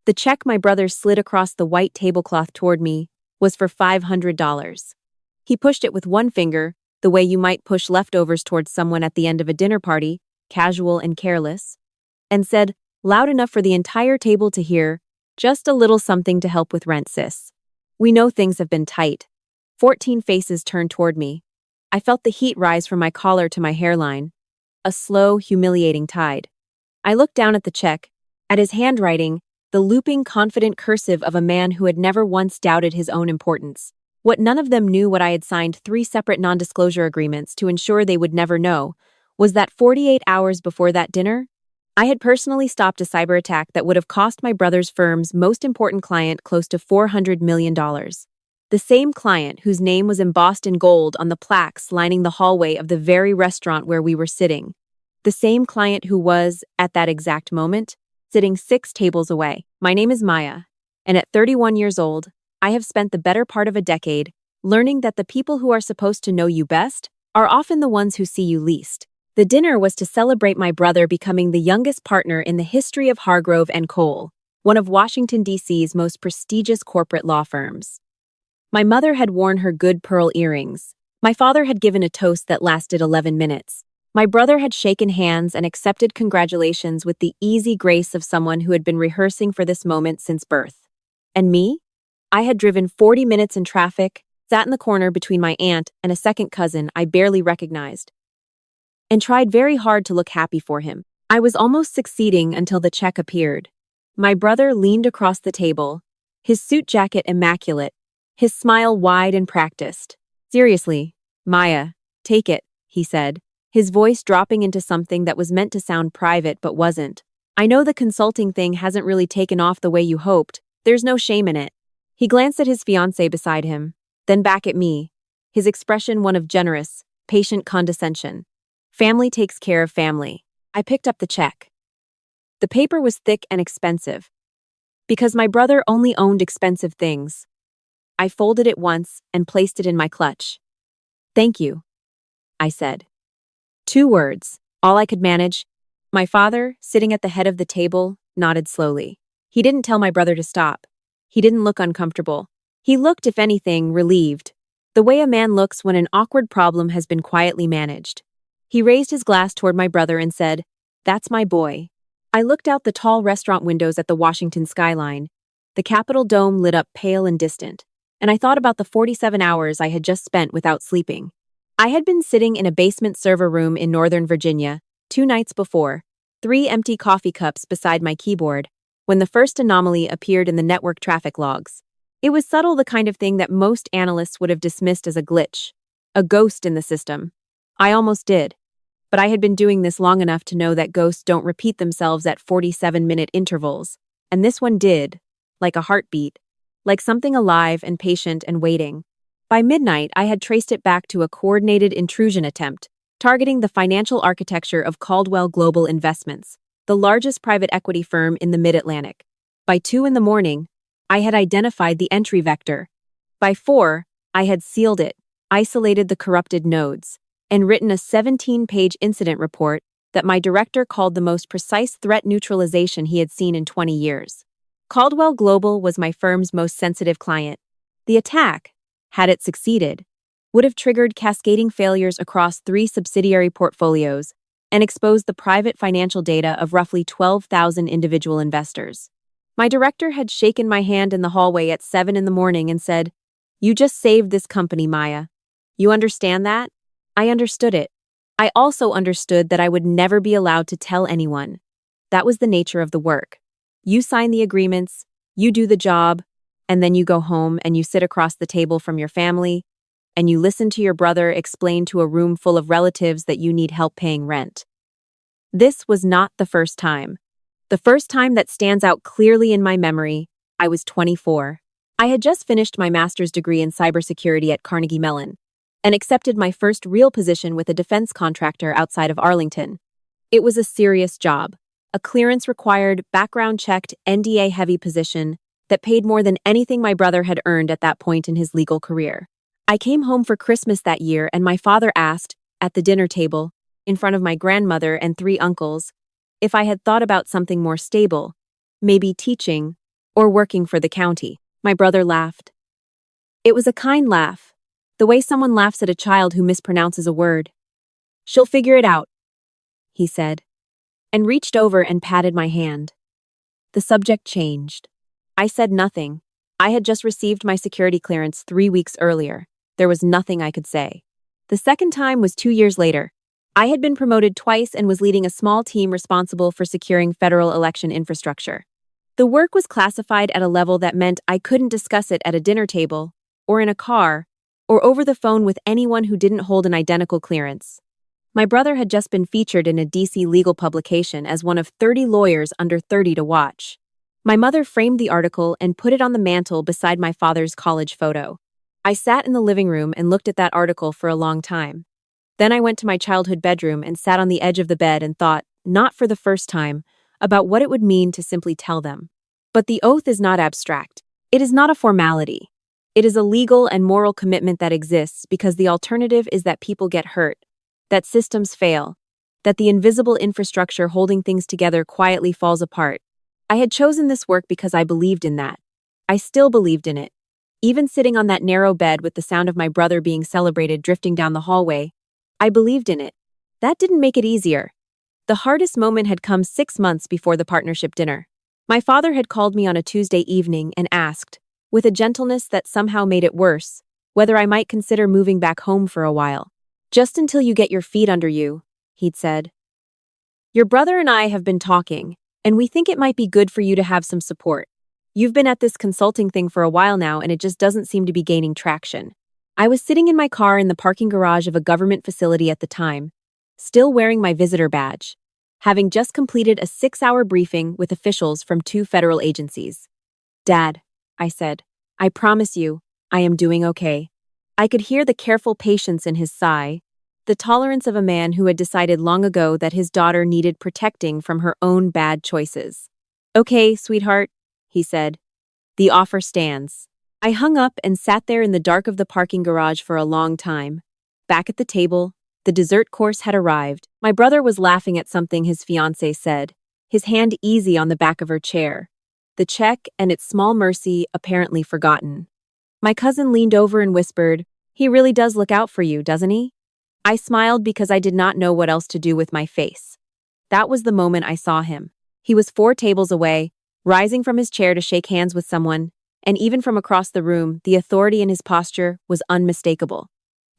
The check my brother slid across the white tablecloth toward me was for $500. He pushed it with one finger, the way you might push leftovers towards someone at the end of a dinner party, casual and careless, and said, loud enough for the entire table to hear, just a little something to help with rent, sis. We know things have been tight. 14 faces turned toward me. I felt the heat rise from my collar to my hairline. A slow, humiliating tide. I looked down at the check, at his handwriting, the looping, confident cursive of a man who had never once doubted his own importance. What none of them knew what I had signed 3 separate non-disclosure agreements to ensure they would never know, was that 48 hours before that dinner, I had personally stopped a cyber attack that would have cost my brother's firm's most important client close to $400 million. The same client whose name was embossed in gold on the plaques lining the hallway of the very restaurant where we were sitting. The same client who was, at that exact moment, sitting 6 tables away. My name is Maya, and at 31 years old, I have spent the better part of a decade learning that the people who are supposed to know you best are often the ones who see you least. The dinner was to celebrate my brother becoming the youngest partner in the history of Hargrove & Cole, one of Washington, D.C.'s most prestigious corporate law firms. My mother had worn her good pearl earrings. My father had given a toast that lasted 11 minutes. My brother had shaken hands and accepted congratulations with the easy grace of someone who had been rehearsing for this moment since birth. And me? I had driven 40 minutes in traffic, sat in the corner between my aunt and a second cousin I barely recognized, and tried very hard to look happy for him. I was almost succeeding until the check appeared. My brother leaned across the table, his suit jacket immaculate, his smile wide and practiced. Seriously, Maya, take it, he said, his voice dropping into something that was meant to sound private but wasn't. I know the consulting thing hasn't really taken off the way you hoped. There's no shame in it. He glanced at his fiancée beside him, then back at me, his expression one of generous, patient condescension. Family takes care of family. I picked up the check. The paper was thick and expensive. Because my brother only owned expensive things. I folded it once and placed it in my clutch. Thank you, I said. 2 words, all I could manage. My father, sitting at the head of the table, nodded slowly. He didn't tell my brother to stop. He didn't look uncomfortable. He looked, if anything, relieved. The way a man looks when an awkward problem has been quietly managed. He raised his glass toward my brother and said, "That's my boy." I looked out the tall restaurant windows at the Washington skyline. The Capitol dome lit up pale and distant, and I thought about the 47 hours I had just spent without sleeping. I had been sitting in a basement server room in Northern Virginia 2 nights before, 3 empty coffee cups beside my keyboard, when the first anomaly appeared in the network traffic logs. It was subtle, the kind of thing that most analysts would have dismissed as a glitch, a ghost in the system. I almost did. But I had been doing this long enough to know that ghosts don't repeat themselves at 47-minute intervals, and this one did, like a heartbeat, like something alive and patient and waiting. By midnight, I had traced it back to a coordinated intrusion attempt, targeting the financial architecture of Caldwell Global Investments, the largest private equity firm in the Mid-Atlantic. By 2 in the morning, I had identified the entry vector. By 4, I had sealed it, isolated the corrupted nodes, and written a 17-page incident report that my director called the most precise threat neutralization he had seen in 20 years. Caldwell Global was my firm's most sensitive client. The attack, had it succeeded, would have triggered cascading failures across 3 subsidiary portfolios and exposed the private financial data of roughly 12,000 individual investors. My director had shaken my hand in the hallway at 7 in the morning and said, "You just saved this company, Maya. You understand that?" I understood it. I also understood that I would never be allowed to tell anyone. That was the nature of the work. You sign the agreements, you do the job, and then you go home and you sit across the table from your family, and you listen to your brother explain to a room full of relatives that you need help paying rent. This was not the first time. The first time that stands out clearly in my memory, I was 24. I had just finished my master's degree in cybersecurity at Carnegie Mellon, and accepted my first real position with a defense contractor outside of Arlington. It was a serious job, a clearance-required, background-checked, NDA-heavy position that paid more than anything my brother had earned at that point in his legal career. I came home for Christmas that year, and my father asked, at the dinner table, in front of my grandmother and 3 uncles, if I had thought about something more stable, maybe teaching Or working for the county. My brother laughed. It was a kind laugh, the way someone laughs at a child who mispronounces a word. She'll figure it out, he said, and reached over and patted my hand. The subject changed. I said nothing. I had just received my security clearance 3 weeks earlier. There was nothing I could say. The second time was 2 years later. I had been promoted twice and was leading a small team responsible for securing federal election infrastructure. The work was classified at a level that meant I couldn't discuss it at a dinner table, or in a car, or over the phone with anyone who didn't hold an identical clearance. My brother had just been featured in a DC legal publication as one of 30 lawyers under 30 to watch. My mother framed the article and put it on the mantle beside my father's college photo. I sat in the living room and looked at that article for a long time. Then I went to my childhood bedroom and sat on the edge of the bed and thought, not for the first time, about what it would mean to simply tell them. But the oath is not abstract. It is not a formality. It is a legal and moral commitment that exists because the alternative is that people get hurt, that systems fail, that the invisible infrastructure holding things together quietly falls apart. I had chosen this work because I believed in that. I still believed in it. Even sitting on that narrow bed with the sound of my brother being celebrated drifting down the hallway, I believed in it. That didn't make it easier. The hardest moment had come 6 months before the partnership dinner. My father had called me on a Tuesday evening and asked, with a gentleness that somehow made it worse, whether I might consider moving back home for a while. Just until you get your feet under you, he'd said. Your brother and I have been talking, and we think it might be good for you to have some support. You've been at this consulting thing for a while now, and it just doesn't seem to be gaining traction. I was sitting in my car in the parking garage of a government facility at the time, still wearing my visitor badge, having just completed a 6-hour briefing with officials from 2 federal agencies. Dad, I said, I promise you, I am doing okay. I could hear the careful patience in his sigh, the tolerance of a man who had decided long ago that his daughter needed protecting from her own bad choices. Okay, sweetheart, he said. The offer stands. I hung up and sat there in the dark of the parking garage for a long time. Back at the table, the dessert course had arrived. My brother was laughing at something his fiancée said, his hand easy on the back of her chair. The check and its small mercy apparently forgotten. My cousin leaned over and whispered, He really does look out for you, doesn't he? I smiled because I did not know what else to do with my face. That was the moment I saw him. He was 4 tables away, rising from his chair to shake hands with someone, and even from across the room, the authority in his posture was unmistakable.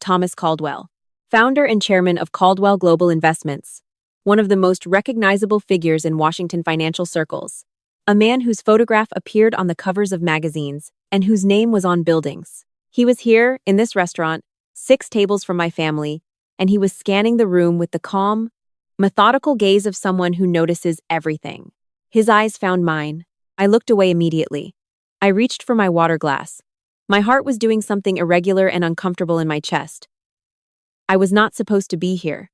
Thomas Caldwell, founder and chairman of Caldwell Global Investments, one of the most recognizable figures in Washington financial circles. A man whose photograph appeared on the covers of magazines and whose name was on buildings. He was here, in this restaurant, 6 tables from my family, and he was scanning the room with the calm, methodical gaze of someone who notices everything. His eyes found mine. I looked away immediately. I reached for my water glass. My heart was doing something irregular and uncomfortable in my chest. I was not supposed to be here.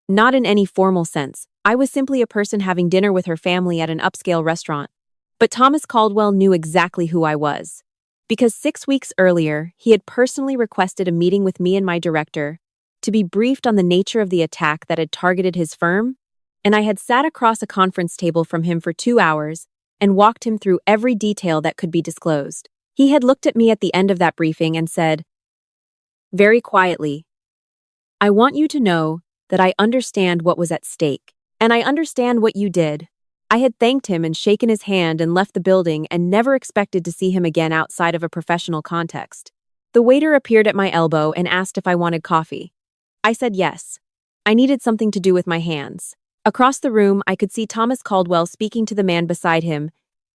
Not in any formal sense. I was simply a person having dinner with her family at an upscale restaurant. But Thomas Caldwell knew exactly who I was. Because 6 weeks earlier, he had personally requested a meeting with me and my director to be briefed on the nature of the attack that had targeted his firm, and I had sat across a conference table from him for 2 hours and walked him through every detail that could be disclosed. He had looked at me at the end of that briefing and said, very quietly, I want you to know that I understand what was at stake, and I understand what you did. I had thanked him and shaken his hand and left the building and never expected to see him again outside of a professional context. The waiter appeared at my elbow and asked if I wanted coffee. I said yes. I needed something to do with my hands. Across the room, I could see Thomas Caldwell speaking to the man beside him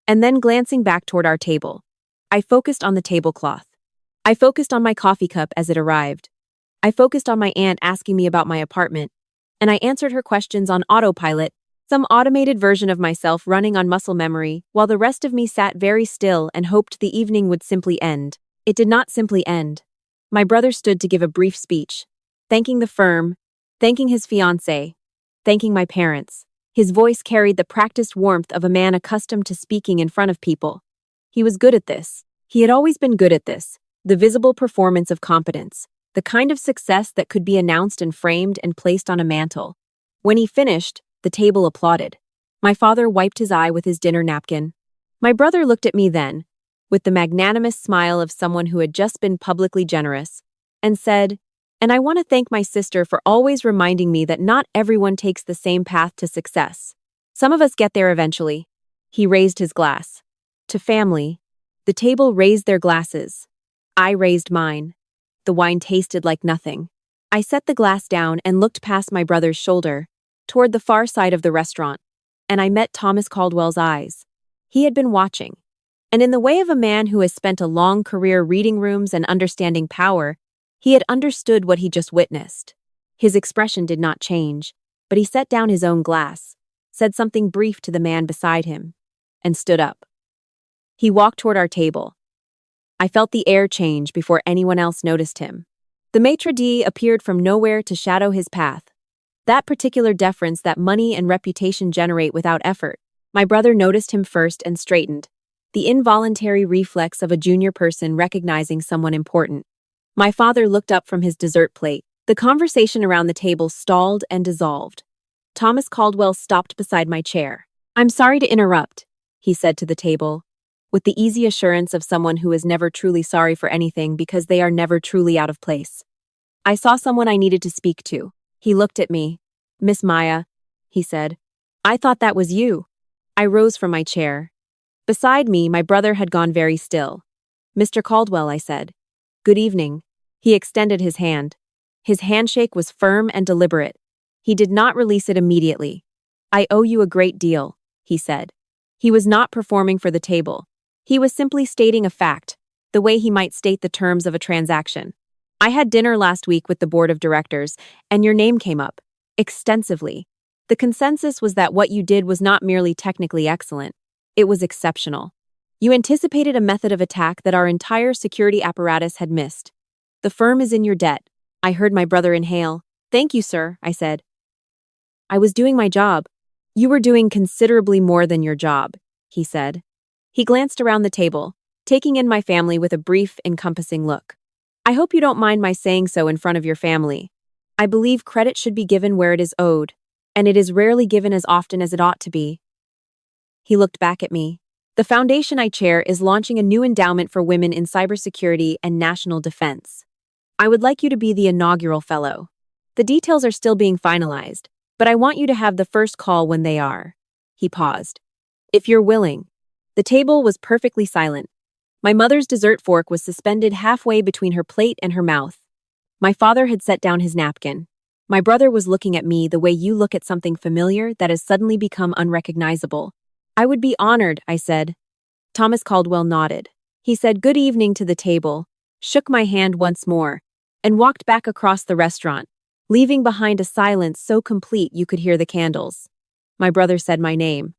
and then glancing back toward our table. I focused on the tablecloth. I focused on my coffee cup as it arrived. I focused on my aunt asking me about my apartment, and I answered her questions on autopilot, some automated version of myself running on muscle memory, while the rest of me sat very still and hoped the evening would simply end. It did not simply end. My brother stood to give a brief speech, thanking the firm, thanking his fiancée, thanking my parents. His voice carried the practiced warmth of a man accustomed to speaking in front of people. He was good at this. He had always been good at this, the visible performance of competence, the kind of success that could be announced and framed and placed on a mantle. When he finished, the table applauded. My father wiped his eye with his dinner napkin. My brother looked at me then, with the magnanimous smile of someone who had just been publicly generous, and said, "And I want to thank my sister for always reminding me that not everyone takes the same path to success. Some of us get there eventually." He raised his glass. To family. The table raised their glasses. I raised mine. The wine tasted like nothing. I set the glass down and looked past my brother's shoulder, toward the far side of the restaurant, and I met Thomas Caldwell's eyes. He had been watching. And in the way of a man who has spent a long career reading rooms and understanding power, he had understood what he just witnessed. His expression did not change, but he set down his own glass, said something brief to the man beside him, and stood up. He walked toward our table. I felt the air change before anyone else noticed him. The maitre d' appeared from nowhere to shadow his path. That particular deference that money and reputation generate without effort. My brother noticed him first and straightened, the involuntary reflex of a junior person recognizing someone important. My father looked up from his dessert plate. The conversation around the table stalled and dissolved. Thomas Caldwell stopped beside my chair. "I'm sorry to interrupt," he said to the table, with the easy assurance of someone who is never truly sorry for anything because they are never truly out of place. "I saw someone I needed to speak to." He looked at me. "Miss Maya," he said. "I thought that was you." I rose from my chair. Beside me, my brother had gone very still. "Mr. Caldwell," I said. "Good evening." He extended his hand. His handshake was firm and deliberate. He did not release it immediately. "I owe you a great deal," he said. He was not performing for the table. He was simply stating a fact, the way he might state the terms of a transaction. "I had dinner last week with the board of directors, and your name came up. Extensively. The consensus was that what you did was not merely technically excellent, it was exceptional. You anticipated a method of attack that our entire security apparatus had missed. The firm is in your debt." I heard my brother inhale. "Thank you, sir," I said. "I was doing my job." "You were doing considerably more than your job," he said. He glanced around the table, taking in my family with a brief, encompassing look. "I hope you don't mind my saying so in front of your family. I believe credit should be given where it is owed, and it is rarely given as often as it ought to be." He looked back at me. "The foundation I chair is launching a new endowment for women in cybersecurity and national defense. I would like you to be the inaugural fellow. The details are still being finalized, but I want you to have the first call when they are." He paused. "If you're willing." The table was perfectly silent. My mother's dessert fork was suspended halfway between her plate and her mouth. My father had set down his napkin. My brother was looking at me the way you look at something familiar that has suddenly become unrecognizable. "I would be honored," I said. Thomas Caldwell nodded. He said good evening to the table, shook my hand once more, and walked back across the restaurant, leaving behind a silence so complete you could hear the candles. My brother said my name.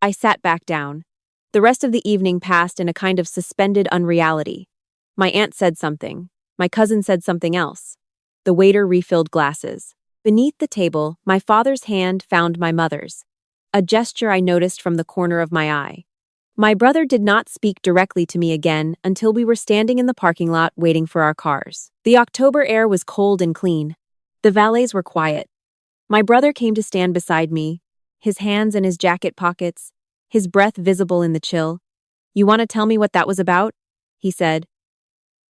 I sat back down. The rest of the evening passed in a kind of suspended unreality. My aunt said something. My cousin said something else. The waiter refilled glasses. Beneath the table, my father's hand found my mother's, a gesture I noticed from the corner of my eye. My brother did not speak directly to me again until we were standing in the parking lot waiting for our cars. The October air was cold and clean. The valets were quiet. My brother came to stand beside me, his hands in his jacket pockets, his breath visible in the chill. "You want to tell me what that was about?" he said.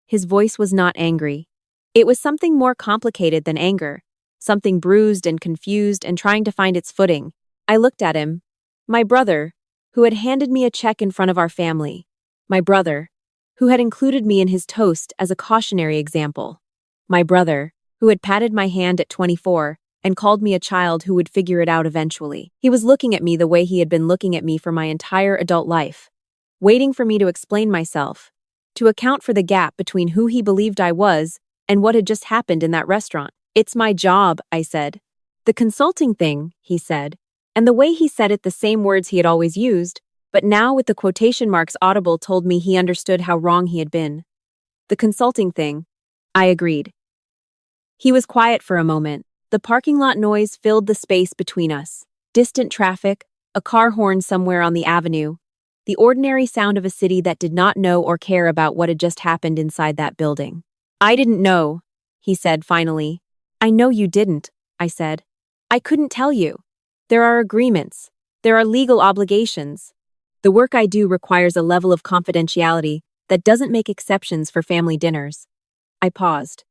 His voice was not angry. It was something more complicated than anger, something bruised and confused and trying to find its footing. I looked at him. My brother, who had handed me a check in front of our family. My brother, who had included me in his toast as a cautionary example. My brother, who had patted my hand at 24 and called me a child who would figure it out eventually. He was looking at me the way he had been looking at me for my entire adult life, waiting for me to explain myself, to account for the gap between who he believed I was and what had just happened in that restaurant. "It's my job," I said. "The consulting thing," he said, and the way he said it, the same words he had always used, but now with the quotation marks audible, told me he understood how wrong he had been. "The consulting thing," I agreed. He was quiet for a moment. The parking lot noise filled the space between us. Distant traffic, a car horn somewhere on the avenue, the ordinary sound of a city that did not know or care about what had just happened inside that building. "I didn't know," he said finally. "I know you didn't," I said. "I couldn't tell you. There are agreements. There are legal obligations." The work I do requires a level of confidentiality that doesn't make exceptions for family dinners. I paused.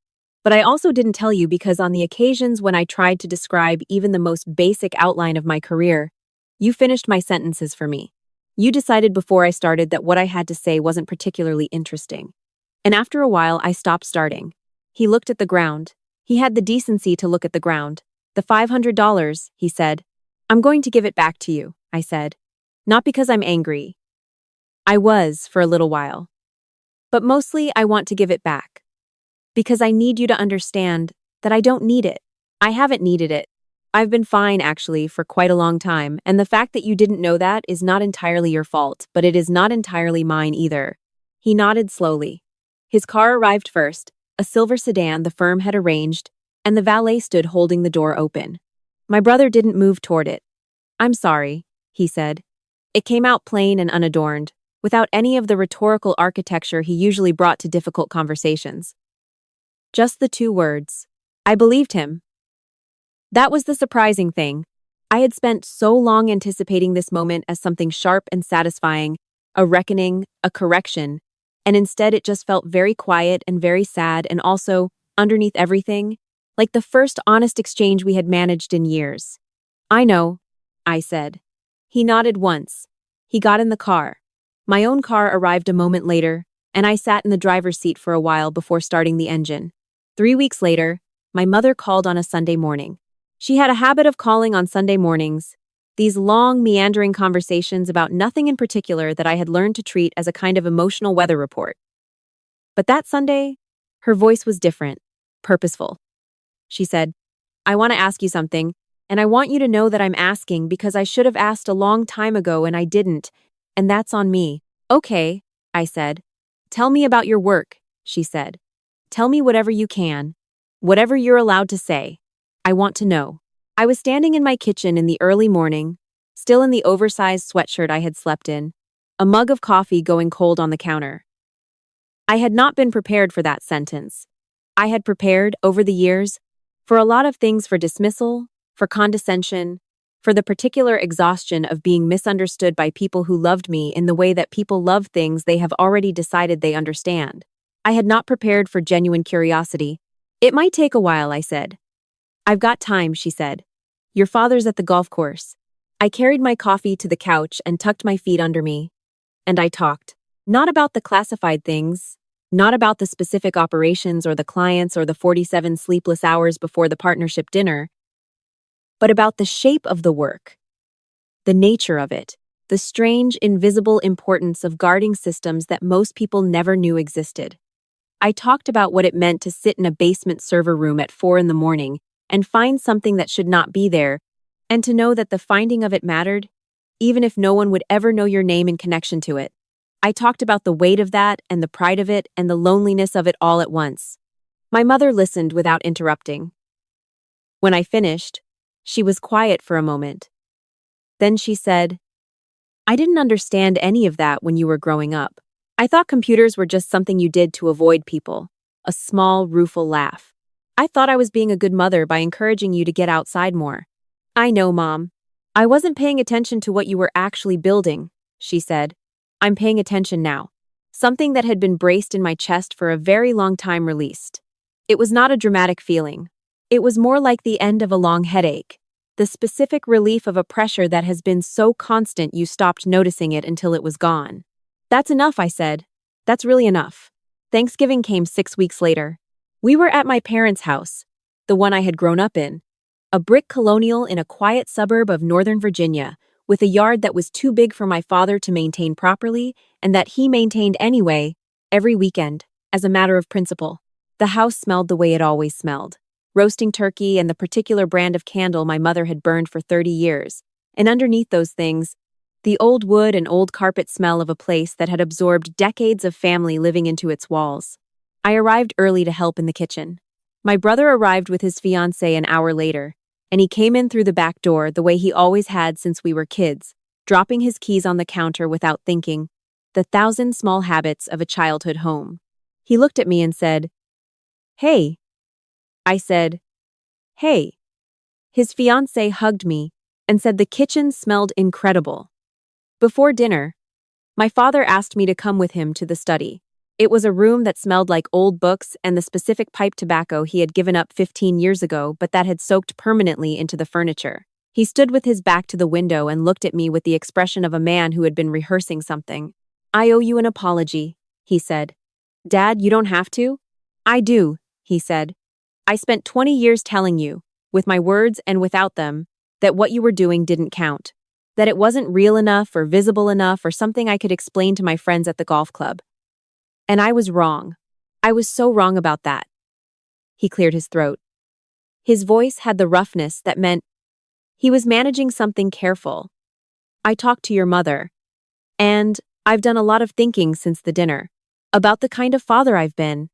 But I also didn't tell you because on the occasions when I tried to describe even the most basic outline of my career, you finished my sentences for me. You decided before I started that what I had to say wasn't particularly interesting. And after a while, I stopped starting. He looked at the ground. He had the decency to look at the ground. The $500, he said. I'm going to give it back to you, I said. Not because I'm angry. I was for a little while. But mostly I want to give it back. Because I need you to understand that I don't need it. I haven't needed it. I've been fine, actually, for quite a long time, and the fact that you didn't know that is not entirely your fault, but it is not entirely mine either. He nodded slowly. His car arrived first, a silver sedan the firm had arranged, and the valet stood holding the door open. My brother didn't move toward it. I'm sorry, he said. It came out plain and unadorned, without any of the rhetorical architecture he usually brought to difficult conversations. Just the two words. I believed him. That was the surprising thing. I had spent so long anticipating this moment as something sharp and satisfying, a reckoning, a correction, and instead it just felt very quiet and very sad and also, underneath everything, like the first honest exchange we had managed in years. I know, I said. He nodded once. He got in the car. My own car arrived a moment later, and I sat in the driver's seat for a while before starting the engine. 3 weeks later, my mother called on a Sunday morning. She had a habit of calling on Sunday mornings, these long, meandering conversations about nothing in particular that I had learned to treat as a kind of emotional weather report. But that Sunday, her voice was different, purposeful. She said, I want to ask you something, and I want you to know that I'm asking because I should have asked a long time ago and I didn't, and that's on me. Okay, I said. Tell me about your work, she said. Tell me whatever you can, whatever you're allowed to say. I want to know. I was standing in my kitchen in the early morning, still in the oversized sweatshirt I had slept in, a mug of coffee going cold on the counter. I had not been prepared for that sentence. I had prepared, over the years, for a lot of things, for dismissal, for condescension, for the particular exhaustion of being misunderstood by people who loved me in the way that people love things they have already decided they understand. I had not prepared for genuine curiosity. It might take a while, I said. I've got time, she said. Your father's at the golf course. I carried my coffee to the couch and tucked my feet under me. And I talked. Not about the classified things, not about the specific operations or the clients or the 47 sleepless hours before the partnership dinner, but about the shape of the work, the nature of it, the strange, invisible importance of guarding systems that most people never knew existed. I talked about what it meant to sit in a basement server room at 4 a.m. and find something that should not be there, and to know that the finding of it mattered, even if no one would ever know your name in connection to it. I talked about the weight of that and the pride of it and the loneliness of it all at once. My mother listened without interrupting. When I finished, she was quiet for a moment. Then she said, I didn't understand any of that when you were growing up. I thought computers were just something you did to avoid people, a small, rueful laugh. I thought I was being a good mother by encouraging you to get outside more. I know, Mom. I wasn't paying attention to what you were actually building, she said. I'm paying attention now. Something that had been braced in my chest for a very long time released. It was not a dramatic feeling. It was more like the end of a long headache, the specific relief of a pressure that has been so constant you stopped noticing it until it was gone. That's enough, I said. That's really enough. Thanksgiving came 6 weeks later. We were at my parents' house, the one I had grown up in, a brick colonial in a quiet suburb of Northern Virginia, with a yard that was too big for my father to maintain properly and that he maintained anyway, every weekend, as a matter of principle. The house smelled the way it always smelled, roasting turkey and the particular brand of candle my mother had burned for 30 years, and underneath those things, the old wood and old carpet smell of a place that had absorbed decades of family living into its walls. I arrived early to help in the kitchen. My brother arrived with his fiancée an hour later, and he came in through the back door the way he always had since we were kids, dropping his keys on the counter without thinking, the 1,000 small habits of a childhood home. He looked at me and said, Hey. I said, Hey. His fiancée hugged me and said the kitchen smelled incredible. Before dinner, My father asked me to come with him to the study. It was a room that smelled like old books and the specific pipe tobacco he had given up 15 years ago but that had soaked permanently into the furniture. He stood with his back to the window and looked at me with the expression of a man who had been rehearsing something. "I owe you an apology," he said. "Dad, you don't have to?" "I do," he said. "I spent 20 years telling you, with my words and without them, that what you were doing didn't count. That it wasn't real enough or visible enough or something I could explain to my friends at the golf club. And I was wrong. I was so wrong about that." He cleared his throat. His voice had the roughness that meant he was managing something careful. "I talked to your mother. And I've done a lot of thinking since the dinner. About the kind of father I've been.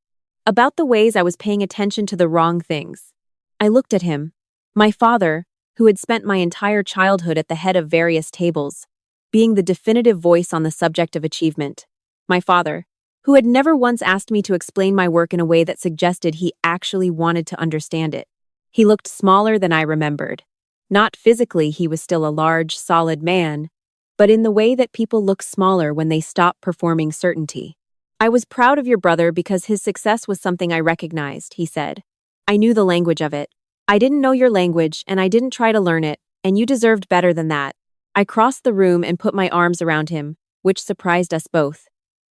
About the ways I was paying attention to the wrong things." I looked at him. My father, who had spent my entire childhood at the head of various tables, being the definitive voice on the subject of achievement. My father, who had never once asked me to explain my work in a way that suggested he actually wanted to understand it. He looked smaller than I remembered. Not physically, he was still a large, solid man, but in the way that people look smaller when they stop performing certainty. "I was proud of your brother because his success was something I recognized," he said. "I knew the language of it. I didn't know your language, and I didn't try to learn it, and you deserved better than that." I crossed the room and put my arms around him, which surprised us both.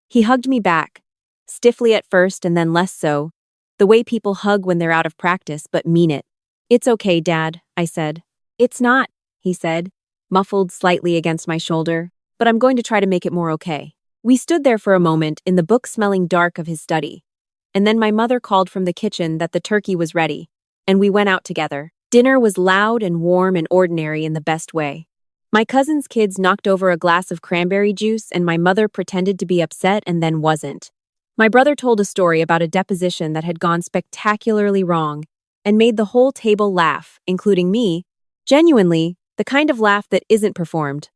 He hugged me back, stiffly at first and then less so, the way people hug when they're out of practice but mean it. "It's okay, Dad," I said. "It's not," he said, muffled slightly against my shoulder, "but I'm going to try to make it more okay." We stood there for a moment in the book-smelling dark of his study, and then my mother called from the kitchen that the turkey was ready, and we went out together. Dinner was loud and warm and ordinary in the best way. My cousin's kids knocked over a glass of cranberry juice and my mother pretended to be upset and then wasn't. My brother told a story about a deposition that had gone spectacularly wrong and made the whole table laugh, including me, genuinely, the kind of laugh that isn't performed.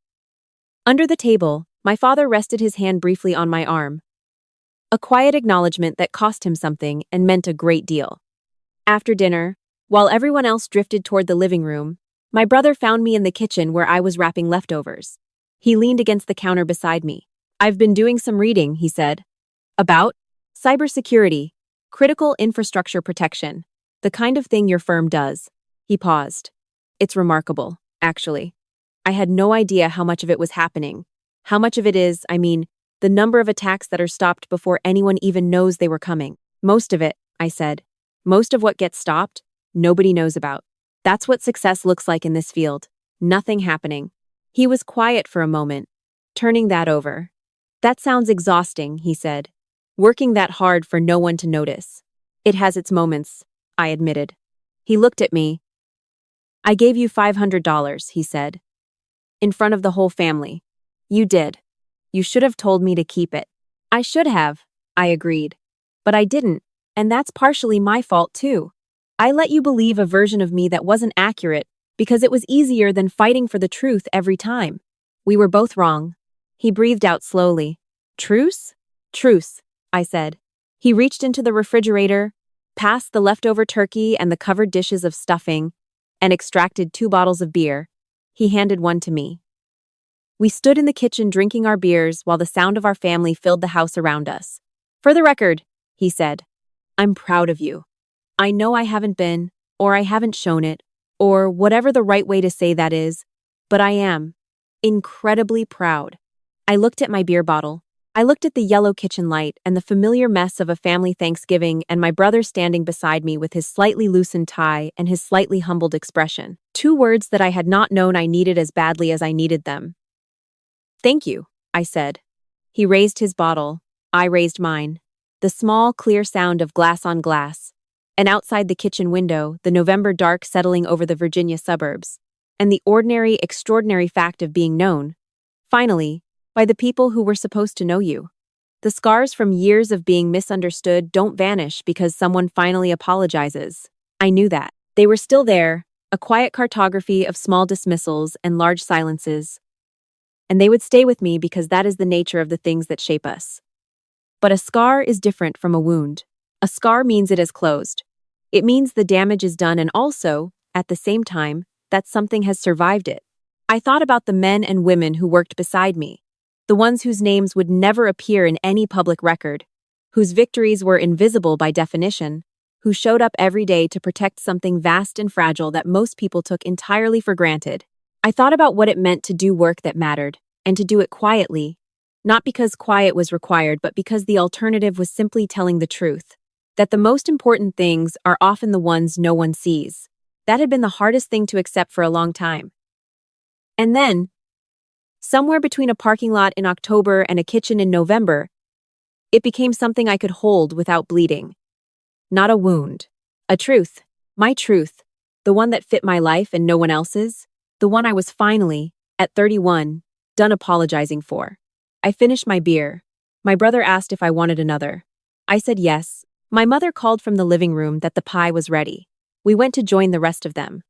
Under the table, my father rested his hand briefly on my arm. A quiet acknowledgement that cost him something and meant a great deal. After dinner, while everyone else drifted toward the living room, my brother found me in the kitchen where I was wrapping leftovers. He leaned against the counter beside me. "I've been doing some reading," he said. "About cybersecurity, critical infrastructure protection, the kind of thing your firm does." He paused. "It's remarkable, actually. I had no idea how much of it was happening. How much of it is, the number of attacks that are stopped before anyone even knows they were coming. Most of it," I said. "Most of what gets stopped, nobody knows about. That's what success looks like in this field. Nothing happening." He was quiet for a moment, turning that over. "That sounds exhausting," he said. "Working that hard for no one to notice." "It has its moments," I admitted. He looked at me. "I gave you $500, he said. "In front of the whole family. You did. You should have told me to keep it." "I should have," I agreed. "But I didn't, and that's partially my fault too. I let you believe a version of me that wasn't accurate because it was easier than fighting for the truth every time. We were both wrong." He breathed out slowly. "Truce?" "Truce," I said. He reached into the refrigerator, passed the leftover turkey and the covered dishes of stuffing, and extracted 2 bottles of beer. He handed one to me. We stood in the kitchen drinking our beers while the sound of our family filled the house around us. "For the record," he said, "I'm proud of you. I know I haven't been, or I haven't shown it, or whatever the right way to say that is, but I am. Incredibly proud." I looked at my beer bottle. I looked at the yellow kitchen light and the familiar mess of a family Thanksgiving and my brother standing beside me with his slightly loosened tie and his slightly humbled expression. 2 words that I had not known I needed as badly as I needed them. "Thank you," I said. He raised his bottle. I raised mine. The small, clear sound of glass on glass. And outside the kitchen window, the November dark settling over the Virginia suburbs. And the ordinary, extraordinary fact of being known, finally, by the people who were supposed to know you. The scars from years of being misunderstood don't vanish because someone finally apologizes. I knew that. They were still there, a quiet cartography of small dismissals and large silences. And they would stay with me because that is the nature of the things that shape us. But a scar is different from a wound. A scar means it is closed. It means the damage is done and also, at the same time, that something has survived it. I thought about the men and women who worked beside me. the ones whose names would never appear in any public record, whose victories were invisible by definition, who showed up every day to protect something vast and fragile that most people took entirely for granted. I thought about what it meant to do work that mattered, and to do it quietly, not because quiet was required, but because the alternative was simply telling the truth, that the most important things are often the ones no one sees. That had been the hardest thing to accept for a long time. And then, somewhere between a parking lot in October and a kitchen in November, it became something I could hold without bleeding. Not a wound. A truth. My truth. The one that fit my life and no one else's. The one I was finally, at 31, done apologizing for. I finished my beer. My brother asked if I wanted another. I said yes. My mother called from the living room that the pie was ready. We went to join the rest of them.